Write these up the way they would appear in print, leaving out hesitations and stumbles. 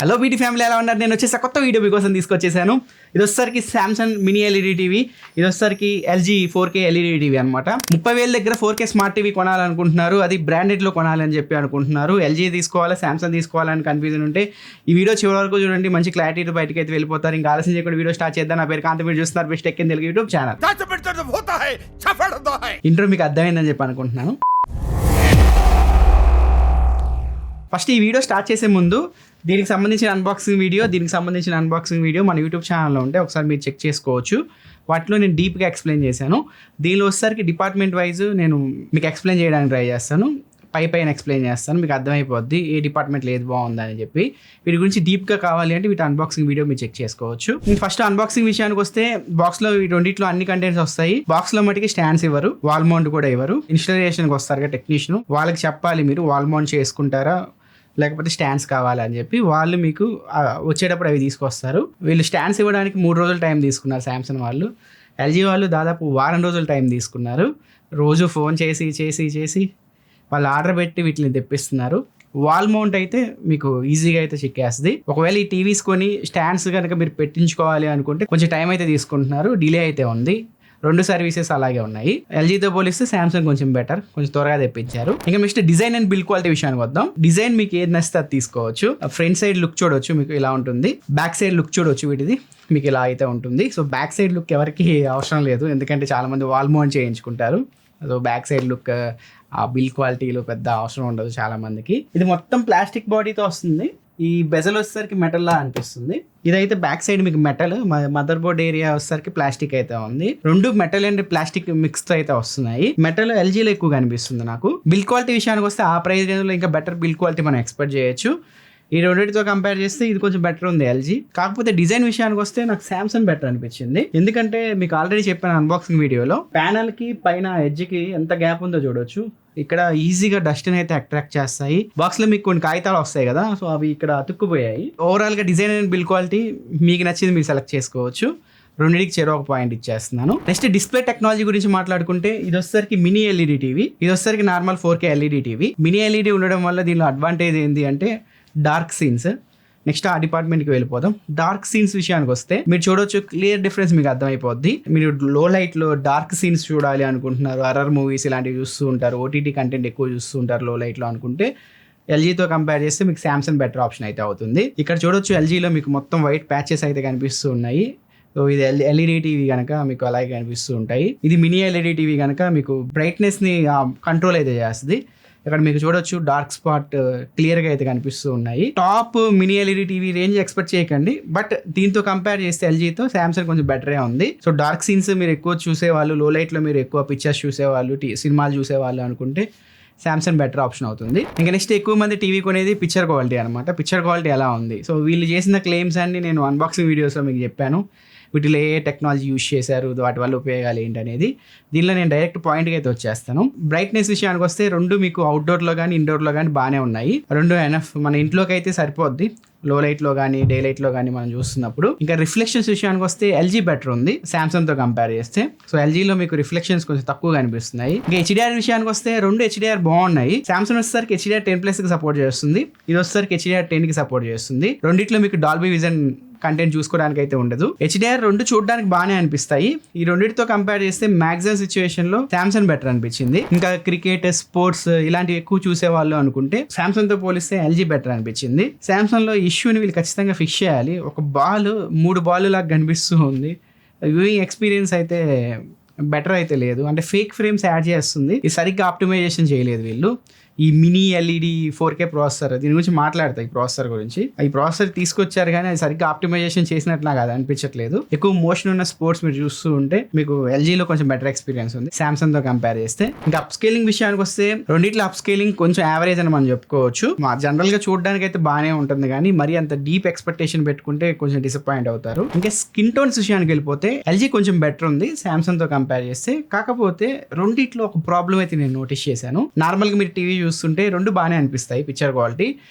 Hello BT family ఎలా ఉన్నారు? నేను వచ్చేసి కొత్త వీడియో మీకోసం తీసుకొచ్చేసాను. ఇది వచ్చేసరికి సామ్సంగ్ మినీ ఎల్ఈడి టీవీ, ఇది వచ్చేసరికి ఎల్జీ 4K ఎల్ఈడి టీవీ అనమాట. 30,000 దగ్గర 4K స్మార్ట్ టీవీ కొనాలనుకుంటున్నారు, అది బ్రాండెడ్లో కొనాలని చెప్పి అనుకుంటున్నారు. ఎల్జీ తీసుకోవాలా సామ్సంగ్ తీసుకోవాలని కన్ఫ్యూజన్ ఉంటే ఈ వీడియో చివరి వరకు చూడండి, మంచి క్లారిటీ బయటకి అయితే వెళ్ళిపోతారు. ఇంకా ఆలస్యం చేయకుండా వీడియో స్టార్ట్ చేద్దాం. నా పేరు కాంతి, మీరు చూస్తున్నారు best tech in Telugu YouTube channel. Intro మీకు అర్థమైందని చెప్పి అనుకుంటున్నాను. ఫస్ట్ ఈ వీడియో స్టార్ట్ చేసే ముందు దీనికి సంబంధించిన అన్బాక్సింగ్ వీడియో మన యూట్యూబ్ ఛానల్లో ఉంటే ఒకసారి మీరు చెక్ చేసుకోవచ్చు. వాటిలో నేను డీప్గా ఎక్స్ప్లెయిన్ చేశాను. దీనిలో వచ్చేసరికి డిపార్ట్మెంట్ వైజ్ నేను మీకు ఎక్స్ప్లెయిన్ చేయడానికి ట్రై చేస్తాను. పైన ఎక్స్ప్లెయిన్ చేస్తాను, మీకు అర్థమైపోద్ది ఏ డిపార్ట్మెంట్లో ఏది బాగుందని చెప్పి. వీటి గురించి డీప్గా కావాలి అంటే వీటి అన్బాక్సింగ్ వీడియో మీరు చెక్ చేసుకోవచ్చు. ఫస్ట్ అన్బాక్సింగ్ విషయానికి వస్తే బాక్స్లో ఈ రెండిట్లో అన్ని కంటెంట్స్ వస్తాయి. బాక్స్లో మటుకి స్టాండ్స్ ఇవ్వరు, వాల్ మౌంట్ కూడా ఇవ్వరు. ఇన్స్టాలేషన్కి వస్తారు టెక్నీషియన్, వాళ్ళకి చెప్పాలి మీరు వాల్ మౌంట్ చేసుకుంటారా లేకపోతే స్టాండ్స్ కావాలని చెప్పి. వాళ్ళు మీకు వచ్చేటప్పుడు అవి తీసుకొస్తారు. వీళ్ళు స్టాండ్స్ ఇవ్వడానికి 3 రోజులు టైం తీసుకున్నారు సామ్సంగ్ వాళ్ళు. ఎల్జీ వాళ్ళు దాదాపు వారం రోజులు టైం తీసుకున్నారు. రోజు ఫోన్ చేసి వాళ్ళు ఆర్డర్ పెట్టి వీటిని తెప్పిస్తున్నారు. వాల్ మౌంట్ అయితే మీకు ఈజీగా అయితే చిక్కేస్తుంది. ఒకవేళ ఈ టీవీస్ కొని స్టాండ్స్ కనుక మీరు పెట్టించుకోవాలి అనుకుంటే కొంచెం టైం అయితే తీసుకుంటున్నారు, డిలే అయితే ఉంది. 2 సర్వీసెస్ అలాగే ఉన్నాయి. ఎల్జీతో పోలిస్తే సామ్సంగ్ కొంచెం బెటర్, కొంచెం త్వరగా తెప్పించారు. ఇంకా next design and build quality విషయానికి వద్దాం. డిజైన్ మీకు ఏది నచ్చితే అది తీసుకోవచ్చు. ఫ్రంట్ సైడ్ లుక్ చూడొచ్చు, మీకు ఇలా ఉంటుంది. బ్యాక్ సైడ్ లుక్ చూడొచ్చు, వీటిది మీకు ఇలా అయితే ఉంటుంది. సో బ్యాక్ సైడ్ లుక్ ఎవరికి అవసరం లేదు, ఎందుకంటే చాలా మంది వాల్ మౌంట్ చేయించుకుంటారు. సో బ్యాక్ సైడ్ లుక్ ఆ బిల్డ్ క్వాలిటీలో పెద్ద అవసరం ఉండదు చాలా మందికి. ఇది మొత్తం ప్లాస్టిక్ బాడీతో వస్తుంది. ఈ బెజల్ వచ్చేసరికి మెటల్ లా అనిపిస్తుంది. ఇదైతే బ్యాక్ సైడ్ మీకు మెటల్, మదర్ బోర్డ్ ఏరియా వచ్చేసరికి ప్లాస్టిక్ అయితే ఉంది. 2 మెటల్ అండ్ ప్లాస్టిక్ మిక్స్ తో అయితే వస్తున్నాయి. మెటల్ ఎల్జీలో ఎక్కువ కనిపిస్తుంది నాకు. బిల్డ్ క్వాలిటీ విషయానికి వస్తే ఆ ప్రైస్ రేంజ్ లో ఇంకా బెటర్ బిల్డ్ క్వాలిటీ మనం ఎక్స్పెక్ట్ చేయొచ్చు. ఈ రెండింటితో కంపేర్ చేస్తే ఇది కొంచెం బెటర్ ఉంది ఎల్జీ. కాకపోతే డిజైన్ విషయానికి వస్తే నాకు సామ్సంగ్ బెటర్ అనిపించింది. ఎందుకంటే మీకు ఆల్రెడీ చెప్పాను అన్బాక్సింగ్ వీడియోలో, ప్యానల్ కి పైన ఎడ్జ్ కి ఎంత గ్యాప్ ఉందో చూడొచ్చు. ఇక్కడ ఈజీగా డస్ట్ అయితే అట్రాక్ట్ చేస్తాయి. బాక్స్ లో మీకు కొన్ని కాగితాలు వస్తాయి కదా, సో అవి ఇక్కడ అతుక్కుపోయాయి. ఓవరాల్ గా డిజైన్ అండ్ బిల్డ్ క్వాలిటీ మీకు నచ్చింది మీరు సెలెక్ట్ చేసుకోవచ్చు. రెండింటికి చెరొక పాయింట్ ఇచ్చేస్తున్నాను. నెక్స్ట్ డిస్ప్లే టెక్నాలజీ గురించి మాట్లాడుకుంటే ఇది వచ్చేసరికి మినీ ఎల్ఈడి టీవీ, ఇది వచ్చేసరికి normal 4K LED TV. Mini LED ఉండడం వల్ల దీనిలో అడ్వాంటేజ్ ఏంటి అంటే డార్క్ సీన్స్. నెక్స్ట్ ఆ డిపార్ట్మెంట్కి వెళ్ళిపోదాం. డార్క్ సీన్స్ విషయానికి వస్తే మీరు చూడొచ్చు, క్లియర్ డిఫరెన్స్ మీకు అర్థమైపోద్ది. మీరు లో లైట్లో డార్క్ సీన్స్ చూడాలి అనుకుంటున్నారు, హర్రర్ మూవీస్ ఇలాంటివి చూస్తూ ఉంటారు, ఓటీటీ కంటెంట్ ఎక్కువ చూస్తూ ఉంటారు లో లైట్లో అనుకుంటే, ఎల్జీతో కంపేర్ చేస్తే మీకు సామ్సంగ్ బెటర్ ఆప్షన్ అయితే అవుతుంది. ఇక్కడ చూడొచ్చు ఎల్జీలో మీకు మొత్తం వైట్ ప్యాచెస్ అయితే కనిపిస్తూ ఉన్నాయి. సో ఇది ఎల్ఈడి టీవీ కనుక మీకు అలాగే కనిపిస్తూ ఉంటాయి. ఇది మినీ ఎల్ఈడి టీవీ కనుక మీకు బ్రైట్నెస్ని కంట్రోల్ అయితే చేస్తుంది. ఇక్కడ మీకు చూడొచ్చు డార్క్ స్పాట్ క్లియర్గా అయితే కనిపిస్తూ ఉన్నాయి. Top mini LED TV range expect చేయకండి, బట్ దీంతో కంపేర్ చేస్తే ఎల్జీతో సామ్సంగ్ కొంచెం బెటరే ఉంది. సో డార్క్ సీన్స్ మీరు ఎక్కువ చూసేవాళ్ళు, లో లైట్లో మీరు ఎక్కువ పిక్చర్స్ చూసేవాళ్ళు, సినిమాలు చూసేవాళ్ళు అనుకుంటే సామ్సంగ్ బెటర్ ఆప్షన్ అవుతుంది. ఇంకా నెక్స్ట్ ఎక్కువ మంది టీవీ కొనేది పిక్చర్ క్వాలిటీ అనమాట. పిక్చర్ క్వాలిటీ ఎలా ఉంది, సో వీళ్ళు చేసిన క్లెయిమ్స్ అన్ని నేను అన్బాక్సింగ్ వీడియోస్లో మీకు చెప్పాను. వీటిలో ఏ టెక్నాలజీ యూజ్ చేశారు, వాటి వల్ల ఉపయోగాలు ఏంటి అనేది. దీనిలో నేను డైరెక్ట్ పాయింట్కి అయితే వచ్చేస్తాను. బ్రైట్నెస్ విషయానికి వస్తే 2 మీకు అవుట్డోర్లో కానీ ఇండోర్లో కానీ బాగానే ఉన్నాయి. 2 ఎనఫ్, మన ఇంట్లోకి అయితే సరిపోద్ది. లో లైట్లో కానీ డే లైట్లో కానీ మనం చూస్తున్నప్పుడు. ఇంకా రిఫ్లెక్షన్స్ విషయానికి వస్తే ఎల్జీ బెటర్ ఉంది సామ్సంగ్తో కంపేర్ చేస్తే. సో ఎల్జీలో మీకు రిఫ్లెక్షన్స్ కొంచెం తక్కువ కనిపిస్తున్నాయి. ఇంకా హెచ్డిఆర్ విషయానికి వస్తే 2 హెచ్డిఆర్ బాగున్నాయి. సామ్సంగ్ వచ్చేసరికి హెచ్డిఆర్ 10+ కి సపోర్ట్ చేస్తుంది, ఇది వచ్చేసరికి హెచ్డిఆర్ 10 కి సపోర్ట్ చేస్తుంది. రెండిట్లో మీకు డాల్బీ విజన్ కంటెంట్ చూసుకోవడానికి అయితే ఉండదు. హెచ్డిఆర్ 2 చూడడానికి బాగానే అనిపిస్తాయి. ఈ రెండింటితో కంపేర్ చేస్తే మ్యాక్సిమం సిచ్యువేషన్ లో సామ్సంగ్ బెటర్ అనిపించింది. ఇంకా క్రికెట్, స్పోర్ట్స్ ఇలాంటివి ఎక్కువ చూసేవాళ్ళు అనుకుంటే సామ్సంగ్ తో పోలిస్తే ఎల్జీ బెటర్ అనిపించింది. సామ్సంగ్ లో ఇష్యూని వీళ్ళు ఖచ్చితంగా ఫిక్స్ చేయాలి. ఒక బాల్ 3 బాల్ లాగా కనిపిస్తూ ఉంది. వ్యూయింగ్ ఎక్స్పీరియన్స్ అయితే బెటర్ అయితే లేదు, అంటే ఫేక్ ఫ్రేమ్స్ యాడ్ చేస్తుంది. ఇది సరిగ్గా ఆప్టిమైజేషన్ చేయలేదు వీళ్ళు. ఈ మినీ ఎల్ఈడి 4K ప్రాసెసర్, దీని గురించి మాట్లాడతాయి. ఈ ప్రాసెసర్ గురించి, ఈ ప్రాసెసర్ తీసుకొచ్చారు కానీ అది సరిగ్గా ఆప్టిమైజేషన్ చేసినట్లు నాకు అది అనిపించట్లేదు. ఎక్కువ మోషన్ ఉన్న స్పోర్ట్స్ మీరు చూస్తూ ఉంటే మీకు ఎల్జీలో కొంచెం బెటర్ ఎక్స్పీరియన్స్ ఉంది సామ్సంగ్ తో కంపేర్ చేస్తే. ఇంకా అప్ స్కేలింగ్ విషయానికి వస్తే రెండిట్లో అప్ స్కేలింగ్ కొంచెం యావరేజ్ అని మనం చెప్పుకోవచ్చు. జనరల్ గా చూడడానికి అయితే బాగానే ఉంటుంది, కానీ మరి అంత డీప్ ఎక్స్పెక్టేషన్ పెట్టుకుంటే కొంచెం డిసప్పాయింట్ అవుతారు. ఇంకా స్కిన్ టోన్స్ విషయానికి వెళ్ళిపోతే ఎల్జీ కొంచెం బెటర్ ఉంది సామ్సంగ్ తో కంపేర్ చేస్తే. కాకపోతే రెండిట్లో ఒక ప్రాబ్లం అయితే నేను నోటీస్ చేశాను. నార్మల్ గా మీరు టీవీ చూస్తుంటే 2 బాగానే అనిపిస్తాయి పిక్చర్ క్వాలిటీ.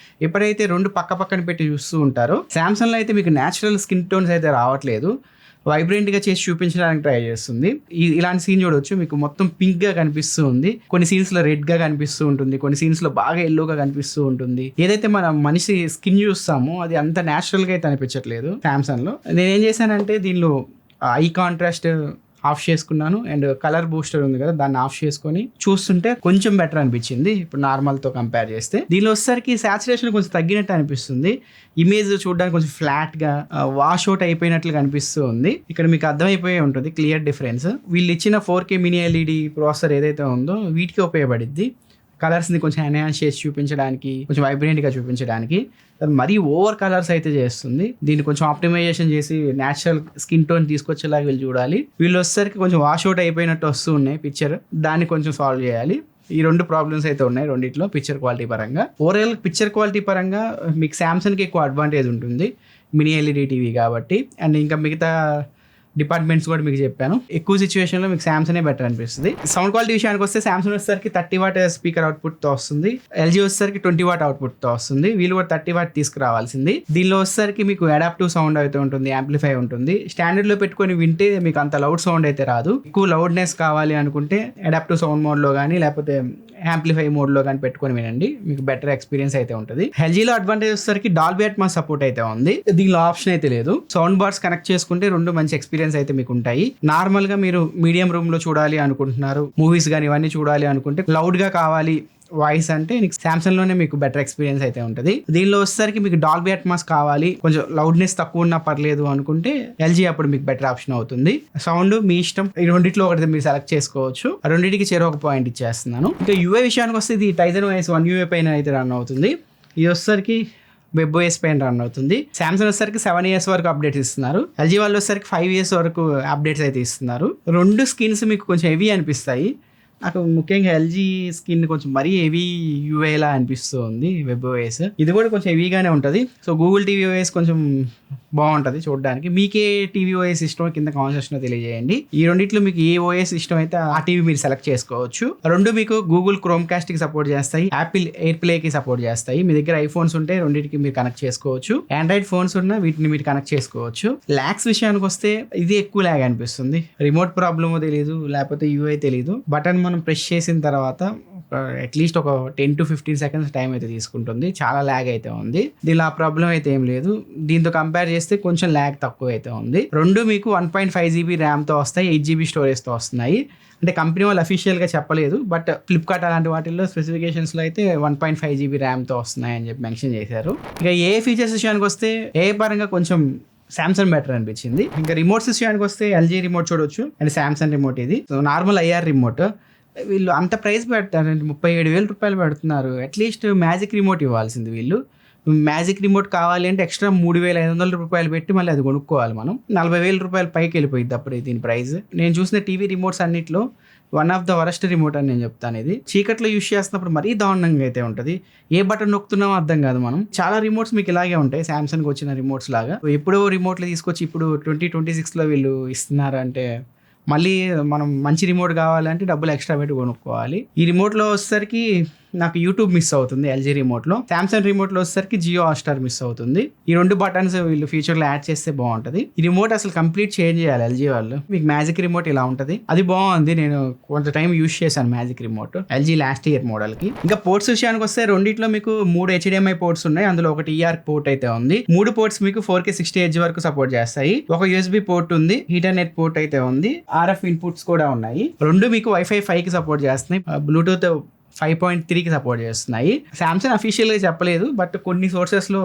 ఎప్పుడైతే 2 పక్క పక్కన పెట్టి చూస్తూ ఉంటారో, సామ్సంగ్ లో అయితే మీకు న్యాచురల్ స్కిన్ టోన్స్ అయితే రావట్లేదు. వైబ్రెంట్గా చేసి చూపించడానికి ట్రై చేస్తుంది. ఇలాంటి సీన్ చూడొచ్చు, మీకు మొత్తం పింక్గా కనిపిస్తూ ఉంది, కొన్ని సీన్స్లో రెడ్గా కనిపిస్తూ ఉంటుంది, కొన్ని సీన్స్లో బాగా ఎల్లోగా కనిపిస్తూ ఉంటుంది. ఏదైతే మన మనిషి స్కిన్ చూస్తామో అది అంత న్యాచురల్గా అయితే అనిపించట్లేదు సామ్సంగ్లో. నేనేం చేశానంటే దీనిలో ఐ కాంట్రాస్ట్ ఆఫ్ చేసుకున్నాను అండ్ కలర్ బూస్టర్ ఉంది కదా దాన్ని ఆఫ్ చేసుకొని చూస్తుంటే కొంచెం బెటర్ అనిపించింది ఇప్పుడు నార్మల్తో కంపేర్ చేస్తే. దీనిలో వచ్చేసరికి సాచురేషన్ కొంచెం తగ్గినట్టు అనిపిస్తుంది, ఇమేజ్ చూడడానికి కొంచెం ఫ్లాట్గా వాష్ అవుట్ అయిపోయినట్లు కనిపిస్తూ ఉంది. ఇక్కడ మీకు అర్థమైపోయి ఉంటుంది క్లియర్ డిఫరెన్స్. వీళ్ళు ఇచ్చిన 4K మినీ LED ప్రాసెసర్ ఏదైతే ఉందో వీటికి ఉపయోగపడిద్ది కలర్స్ని కొంచెం ఎన్హాన్స్ చేసి చూపించడానికి, కొంచెం వైబ్రెంట్గా చూపించడానికి. మరీ ఓవర్ కలర్స్ అయితే చేస్తుంది, దీన్ని కొంచెం ఆప్టిమైజేషన్ చేసి న్యాచురల్ స్కిన్ టోన్ తీసుకొచ్చేలాగా వీళ్ళు చూడాలి. వీళ్ళు వచ్చేసరికి కొంచెం వాష్ అవుట్ అయిపోయినట్టు వస్తూ ఉన్నాయి పిక్చర్, దాన్ని కొంచెం సాల్వ్ చేయాలి. ఈ 2 ప్రాబ్లమ్స్ అయితే ఉన్నాయి రెండిట్లో పిక్చర్ క్వాలిటీ పరంగా. ఓవరాల్ పిక్చర్ క్వాలిటీ పరంగా మీకు సామ్సంగ్కి ఎక్కువ అడ్వాంటేజ్ ఉంటుంది మినీ LED టీవీ కాబట్టి. అండ్ ఇంకా మిగతా డిపార్ట్మెంట్స్ కూడా మీకు చెప్పాను, ఎక్కువ సిచ్యువేషన్లో మీకు సామ్సంగే బెటర్ అనిపిస్తుంది. సౌండ్ క్వాలిటీ విషయానికి వస్తే సామ్సంగ్ వచ్చేసరికి 30 వాట్ స్పీకర్ అవుట్పుట్తో వస్తుంది, ఎల్జీ వచ్చేసరికి 20 వాట్ అవుట్పుట్తో వస్తుంది, వీళ్ళు కూడా 30 వాట్ తీసుకురావాల్సింది. దీనిలో వచ్చేసరికి మీకు అడాప్టివ్ సౌండ్ అయితే ఉంటుంది, యాంప్లిఫై ఉంటుంది. స్టాండర్డ్లో పెట్టుకొని వింటే మీకు అంత లౌడ్ సౌండ్ అయితే రాదు. ఎక్కువ లౌడ్నెస్ కావాలి అనుకుంటే అడాప్టివ్ సౌండ్ మోడ్లో కానీ లేకపోతే యాంప్లిఫై మోడ్లో కానీ పెట్టుకొని వినండి, మీకు బెటర్ ఎక్స్పీరియన్స్ అయితే ఉంటుంది. ఎల్జీలో అడ్వాంటేజ్ వచ్చేసరికి డాల్బీ అట్మాస్ సపోర్ట్ అయితే ఉంది, దీనిలో ఆప్షన్ అయితే లేదు. సౌండ్ బార్స్ కనెక్ట్ చేసుకుంటే 2 మంచి ఎక్స్పీరియన్స్ అయితే మీకు ఉంటాయి. నార్మల్ గా మీరు మీడియం రూమ్ లో చూడాలి అనుకుంటున్నారు, మూవీస్ కానీ ఇవన్నీ చూడాలి అనుకుంటే, లౌడ్ గా కావాలి వాయిస్ అంటే సామ్సంగ్ లోనే మీకు బెటర్ ఎక్స్పీరియన్స్ అయితే ఉంటుంది. దీనిలో వచ్చేసరికి మీకు డాల్బీ అట్మాస్ కావాలి, కొంచెం లౌడ్నెస్ తక్కువ ఉన్నా పర్లేదు అనుకుంటే ఎల్జీ అప్పుడు మీకు బెటర్ ఆప్షన్ అవుతుంది. సౌండ్ మీ ఇష్టం, ఈ రెండిట్లో ఒకటి మీరు సెలెక్ట్ చేసుకోవచ్చు. ఆ రెండింటికి ఒక పాయింట్ ఇచ్చేస్తున్నాను. ఇంకా యూఏ విషయానికి వస్తే ఇది Tizen OS 1 UA పైన అయితే రన్ అవుతుంది. ఇది వచ్చేసరికి WebOS పైన రన్ అవుతుంది. సామ్సంగ్ వచ్చేసరికి 7 years వరకు అప్డేట్స్ ఇస్తున్నారు, ఎల్జీ వాళ్ళు వచ్చేసరికి 5 years వరకు అప్డేట్స్ అయితే ఇస్తున్నారు. 2 స్కిన్స్ మీకు కొంచెం హెవీ అనిపిస్తాయి, నాకు ముఖ్యంగా ఎల్జీ స్కిన్ కొంచెం మరీ హెవీ యూఐలా అనిపిస్తుంది. WebOS ఇది కూడా కొంచెం హెవీగానే ఉంటుంది. సో గూగుల్ టీవీ OS కొంచెం బాగుంటుంది చూడడానికి. మీకే టీవీ OS ఇష్టం కింద కామెంట్ సెక్షన్లో తెలియజేయండి. ఈ రెండిట్లో మీకు ఏ OS ఇష్టం అయితే ఆ టీవీ మీరు సెలెక్ట్ చేసుకోవచ్చు. 2 మీకు గూగుల్ క్రోమ్కాస్ట్ కి సపోర్ట్ చేస్తాయి, యాపిల్ ఎయిర్ ప్లే కి సపోర్ట్ చేస్తాయి. మీ దగ్గర ఐఫోన్స్ ఉంటే రెండింటికి మీరు కనెక్ట్ చేసుకోవచ్చు, ఆండ్రాయిడ్ ఫోన్స్ ఉన్నా వీటిని మీరు కనెక్ట్ చేసుకోవచ్చు. ల్యాగ్స్ విషయానికి వస్తే ఇది ఎక్కువ ల్యాగ్ అనిపిస్తుంది, రిమోట్ ప్రాబ్లమో తెలియదు లేకపోతే యూఐ తెలియదు. బటన్ మనం ప్రెస్ చేసిన తర్వాత అట్లీస్ట్ ఒక 10 to 15 seconds టైం అయితే తీసుకుంటుంది, చాలా ల్యాగ్ అయితే ఉంది. దీనిలో ఆ ప్రాబ్లం అయితే ఏం లేదు, దీంతో కంపేర్ చేస్తే కొంచెం ల్యాగ్ తక్కువ అయితే ఉంది. 2 మీకు 1.5 GB ర్యామ్తో వస్తాయి, 8 GB స్టోరేజ్తో వస్తున్నాయి. అంటే కంపెనీ వాళ్ళు అఫీషియల్గా చెప్పలేదు, బట్ ఫ్లిప్కార్ట్ అలాంటి వాటిల్లో స్పెసిఫికేషన్స్లో అయితే 1.5 GB ర్యామ్తో వస్తున్నాయి అని చెప్పి మెన్షన్ చేశారు. ఇక ఏ ఫీచర్స్ విషయానికి వస్తే ఏ పరంగా కొంచెం సామ్సంగ్ బెటర్ అనిపించింది. ఇంకా రిమోట్స్ విషయానికి వస్తే ఎల్జీ రిమోట్ చూడొచ్చు అండ్ సామ్సంగ్ రిమోట్ ఇది నార్మల్ IR రిమోట్. వీళ్ళు అంత ప్రైస్ పెడతారండి, 37,000 రూపాయలు పెడుతున్నారు. అట్లీస్ట్ మ్యాజిక్ రిమోట్ ఇవ్వాల్సింది వీళ్ళు. మ్యాజిక్ రిమోట్ కావాలి అంటే ఎక్స్ట్రా 3,500 రూపాయలు పెట్టి మళ్ళీ అది కొనుక్కోవాలి మనం. 40,000 రూపాయలు పైకి వెళ్ళిపోయింది అప్పుడు దీని ప్రైస్. నేను చూసిన టీవీ రిమోట్స్ అన్నిట్లో one of the worst remote అని నేను చెప్తాను. ఇది చీకట్లో యూస్ చేస్తున్నప్పుడు మరీ దారుణంగా అయితే ఉంటుంది, ఏ బటన్ నొక్కుతున్నామో అర్థం కాదు మనం. చాలా రిమోట్స్ మీకు ఇలాగే ఉంటాయి, సామ్సంగ్కి వచ్చిన రిమోట్స్ లాగా. ఎప్పుడో రిమోట్లు తీసుకొచ్చి ఇప్పుడు 2026లో వీళ్ళు ఇస్తున్నారు అంటే మళ్ళీ మనం మంచి రిమోట్ కావాలంటే డబ్బులు ఎక్స్ట్రా పెట్టి కొనుక్కోవాలి. ఈ రిమోట్లో వచ్చేసరికి నాకు యూట్యూబ్ మిస్ అవుతుంది ఎల్జీ రిమోట్లో. సామ్సంగ్ రిమోట్లో వచ్చేసరికి జియో హాట్స్టార్ మిస్ అవుతుంది. ఈ 2 బటన్స్ వీళ్ళు ఫ్యూచర్లో యాడ్ చేస్తే బాగుంటుంది. ఈ రిమోట్ అసలు కంప్లీట్ చేంజ్ చేయాలి ఎల్జీ వాళ్ళు. మీకు మ్యాజిక్ రిమోట్ ఇలా ఉంటుంది, అది బాగుంది, నేను కొంత టైం యూస్ చేశాను magic remote LG last year మోడల్కి. ఇంకా పోర్ట్స్ విషయానికి వస్తే రెండిట్లో మీకు 3 HDMI పోర్ట్స్ ఉన్నాయి, అందులో ఒకటి ER పోర్ట్ అయితే ఉంది. 3 పోర్ట్స్ మీకు 4K 60Hz వరకు సపోర్ట్ చేస్తాయి. ఒక USB పోర్ట్ ఉంది, ఈథర్నెట్ పోర్ట్ అయితే ఉంది, RF ఇన్పుట్స్ కూడా ఉన్నాయి. 2 మీకు Wi-Fi 5కి సపోర్ట్ చేస్తున్నాయి, బ్లూటూత్ 5.3కి సపోర్ట్ చేస్తున్నాయి. సామ్సంగ్ అఫీషియల్గా చెప్పలేదు, బట్ కొన్ని సోర్సెస్లో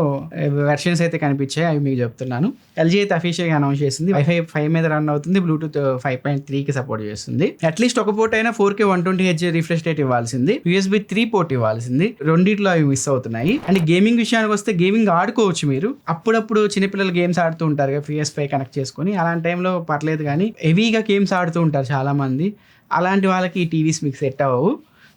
వెర్షన్స్ అయితే కనిపించాయి, అవి మీకు చెప్తున్నాను. ఎల్జీ అయితే అఫీషియల్గా అనౌన్స్ చేసింది Wi-Fi 5 మీద రన్ అవుతుంది, బ్లూటూత్ 5.3కి సపోర్ట్ చేస్తుంది. అట్లీస్ట్ ఒక పోర్ట్ అయినా 4K 120Hz రిఫ్రెష్ రేట్ ఇవ్వాల్సింది, USB 3 పోర్ట్ ఇవ్వాల్సింది. రెండిట్లో అవి మిస్ అవుతున్నాయి. అండ్ గేమింగ్ విషయానికి వస్తే గేమింగ్ ఆడుకోవచ్చు మీరు. అప్పుడప్పుడు చిన్నపిల్లలు గేమ్స్ ఆడుతూ ఉంటారు కదా PS5 కనెక్ట్ చేసుకొని, అలాంటి టైంలో పర్లేదు. కానీ హెవీగా గేమ్స్ ఆడుతూ ఉంటారు చాలా మంది, అలాంటి వాళ్ళకి ఈ టీవీస్ మీకు సెట్ అవ్వవు.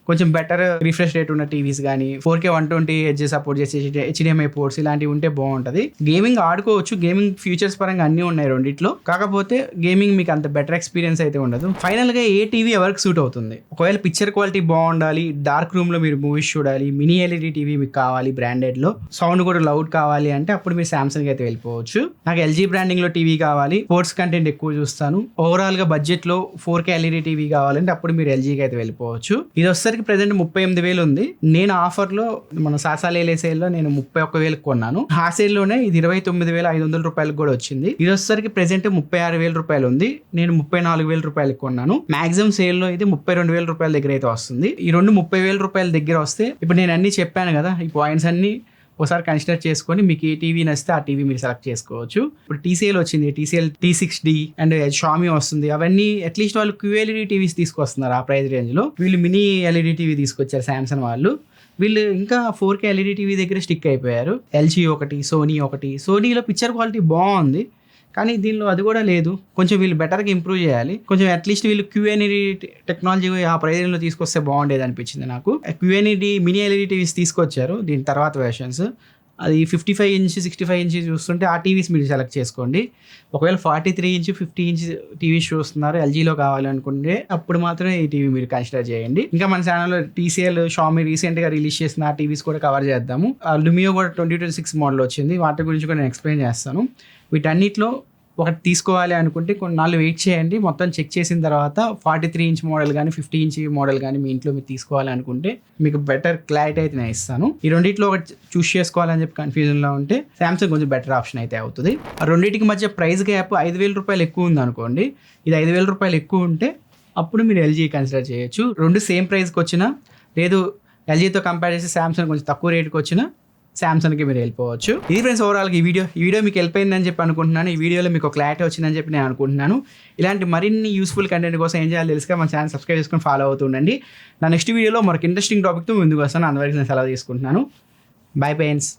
కొంచెం బెటర్ రిఫ్రెష్ రేట్ ఉన్న టీవీస్ కానీ 4K 120 హెచ్ సపోర్ట్ చేసే HDMI పోర్ట్స్ ఇలాంటివి ఉంటే బాగుంటది. గేమింగ్ ఆడుకోవచ్చు, గేమింగ్ ఫీచర్స్ పరంగా అన్ని ఉన్నాయి రెండిట్లో. కాకపోతే గేమింగ్ మీకు అంత బెటర్ ఎక్స్పీరియన్స్ అయితే ఉండదు. ఫైనల్ గా ఏ టీవీ ఎవరికి సూట్ అవుతుంది? ఒకవేళ పిక్చర్ క్వాలిటీ బాగుండాలి, డార్క్ రూమ్ లో మీరు మూవీస్ చూడాలి, మినీ LED టీవీ మీకు కావాలి బ్రాండెడ్ లో, సౌండ్ కూడా లౌడ్ కావాలి అంటే అప్పుడు మీరు సామ్సంగ్ అయితే వెళ్ళిపోవచ్చు. నాకు LG బ్రాండింగ్ లో టీవీ కావాలి, స్పోర్ట్స్ కంటెంట్ ఎక్కువ చూస్తాను, ఓవరాల్ గా బడ్జెట్ లో 4K LED టీవీ కావాలంటే అప్పుడు మీరు LGకి అయితే వెళ్ళిపోవచ్చు. ఇది వచ్చేసరికి ప్రెసెంట్ 38,000 ఉంది. నేను ఆఫర్ లో మన సాసాలేలే సేల్ లో నేను 31,000 కొన్నాను. ఆ సేల్ లోనే ఇది 29,500 రూపాయలకు కూడా వచ్చింది. ఇది వచ్చేసరికి ప్రెసెంట్ 36,000 రూపాయలు ఉంది. నేను 34,000 రూపాయలకు కొన్నాను. మాక్సిమం సేల్ లో ఇది 32,000 రూపాయల దగ్గర అయితే వస్తుంది. ఈ రెండు 30,000 రూపాయల దగ్గర వస్తే ఇప్పుడు నేను అన్ని చెప్పాను కదా, ఈ పాయింట్స్ అన్ని ఒకసారి కన్సిడర్ చేసుకొని మీకు ఏ టీవీ నచ్చితే ఆ టీవీ మీరు సెలెక్ట్ చేసుకోవచ్చు. ఇప్పుడు TCL వచ్చింది, TCL T6D అండ్ Xiaomi వస్తుంది. అవన్నీ అట్లీస్ట్ వాళ్ళు QLED టీవీస్ తీసుకొస్తున్నారు ఆ ప్రైస్ రేంజ్ లో. వీళ్ళు మినీ LED టీవీ తీసుకొచ్చారు సామ్సంగ్ వాళ్ళు. వీళ్ళు ఇంకా 4K LED టీవీ దగ్గర స్టిక్ అయిపోయారు. LG ఒకటి, సోనీ ఒకటి. సోనీలో పిక్చర్ క్వాలిటీ బాగుంది కానీ దీనిలో అది కూడా లేదు. కొంచెం వీళ్ళు బెటర్గా ఇంప్రూవ్ చేయాలి. కొంచెం అట్లీస్ట్ వీళ్ళు QNED టెక్నాలజీ ఆ ప్రైజ్లో తీసుకొస్తే బాగుండేది అనిపించింది నాకు. QNED మినీ LED టీవీస్ తీసుకొచ్చారు దీని తర్వాత వెర్షన్స్. అది 55 ఇంచ్ 65 ఇంచ్ చూస్తుంటే ఆ టీవీస్ మీరు సెలెక్ట్ చేసుకోండి. ఒకవేళ 43 ఇంచ్ 50 ఇంచ్ టీవీస్ చూస్తున్నారు, LGలో కావాలనుకుంటే అప్పుడు మాత్రమే ఈ టీవీ మీరు కన్సిడర్ చేయండి. ఇంకా మన ఛానల్లో TCL, Xiaomi రీసెంట్గా రిలీజ్ చేసిన ఆ టీవీస్ కూడా కవర్ చేద్దాము. Lumio కూడా 2026 మోడల్ వచ్చింది, వాటి గురించి కూడా నేను ఎక్స్ప్లెయిన్ చేస్తాను. వీటన్నిటిలో ఒకటి తీసుకోవాలి అనుకుంటే కొన్ని నాళ్ళు వెయిట్ చేయండి. మొత్తం చెక్ చేసిన తర్వాత 43 ఇంచ్ మోడల్ కానీ 50 ఇంచ్ మోడల్ కానీ మీ ఇంట్లో మీరు తీసుకోవాలి అనుకుంటే మీకు బెటర్ క్లారిటీ అయితే నేను ఇస్తాను. ఈ రెండింటిలో ఒకటి చూస్ చేసుకోవాలని చెప్పి కన్ఫ్యూజన్లో ఉంటే సామ్సంగ్ కొంచెం బెటర్ ఆప్షన్ అయితే అవుతుంది. ఆ రెండింటికి మధ్య ప్రైస్ గ్యాప్ 5,000 రూపాయలు ఎక్కువ ఉంది అనుకోండి, ఇది 5,000 రూపాయలు ఎక్కువ ఉంటే అప్పుడు మీరు LG కన్సిడర్ చేయొచ్చు. రెండు సేమ్ ప్రైస్కి వచ్చినా, లేదు LGతో కంపేర్ చేసి సామ్సంగ్ కొంచెం తక్కువ రేట్కి వచ్చినా సామ్సంగ్కి మీరు వెళ్ళిపోవచ్చు. ఇది ఫ్రెండ్స్ ఓవరాల్గా ఈ వీడియో మీకు హెల్ప్ అయిందని చెప్పి అనుకుంటున్నాను. ఈ వీడియోలో మీకు క్లారిటీ వచ్చిందని చెప్పి నేను అనుకుంటున్నాను. ఇలాంటి మరిన్ని యూస్ఫుల్ కంటెంట్ కోసం ఏం చేయాలి తెలుసుగా మన ఛానల్ సబ్స్క్రైబ్ చేసుకొని ఫాలో అవుతుండండి. నా నెక్స్ట్ వీడియోలో మరొక ఇంట్రెస్టింగ్ టాపిక్తో ముందుకు వస్తాను. అందరికీ నేను సెలవు తీసుకుంటున్నాను. Bye friends.